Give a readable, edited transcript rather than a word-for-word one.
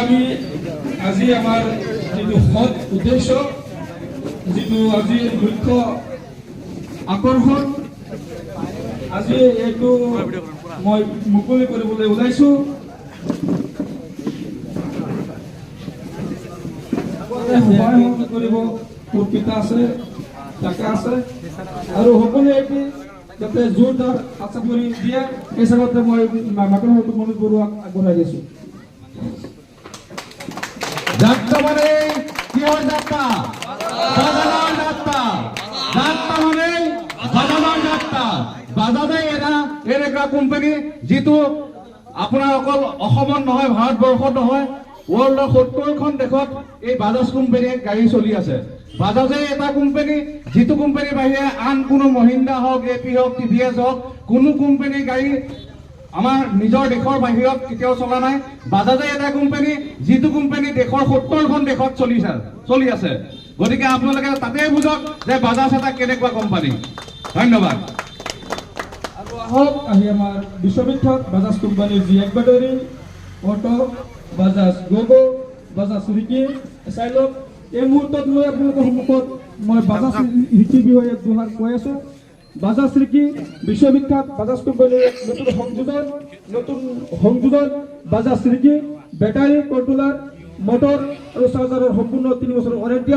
আমি আজি আমাৰ যেটো সৎ উদ্দেশ্য যেটো আজি মুখ্য আকৰ্ষণ আজি এইটো মই মুকলি কৰিবলৈ ওলাইছো সহায় কৰিব পিতা আছে টাকা আছে আৰু সকলোৱে এটি যাতে জোৰদাৰ আশা কৰি দিয়ে এই হিচাপতে মই মাকন মনোজ বৰুৱাক আগবঢ়াই দিছো যাত্ৰা মানে কিহৰ যাত্ৰা বাজাৰৰ যাত্ৰা যাত্ৰা মানে বাজাৰৰ যাত্ৰা বাজাজে এটা কোম্পানী যিটো আপোনাৰ অকল অসমত নহয় ভাৰতবৰ্ষত নহয় ৱৰ্ল্ডৰ ৭০খন দেশত এই বাজাজ কোম্পানীয়ে গাড়ী চলি আছে বাজাজে এটা কোম্পানী যিটো কোম্পানীৰ বাহিৰে আন কোনো মহিন্দ্ৰা হওক এপি হওক টিভিএছ হওক কোনো কোম্পানীৰ গাড়ী আমাৰ নিজৰ দেশৰ বাহিৰত কেতিয়াও চলা নাই বাজাজে এটা কোম্পানী যিটো কোম্পানী দেশৰ ৭০খন দেশত চলি আছে গতিকে আপোনালোকে তাতে বুজক যে বাজাজ এটা কেনেকুৱা কোম্পানী ধন্যবাদ আৰু আহক আহি আমাৰ বিশ্ববিখ্যাত বাজাজ কোম্পানীৰ যি এক battery auto Bajaj gogo Bajaj Riki চাই লওক এই মুহূৰ্তত মই আপোনালোকৰ সন্মুখত মই বাজাজ ৰিকিৰ বিষয়ে দুহাৰ কৈ আছো বাজাজ ৰিকি বিশ্ববিখ্যাত বাজাজ কোম্পানীৰ নতুন সংযোজন Bajaj Ricky battery controller motor আৰু চাৰ্জাৰৰ সম্পূৰ্ণ 3 বছৰৰ ওয়াৰেন্টি আছে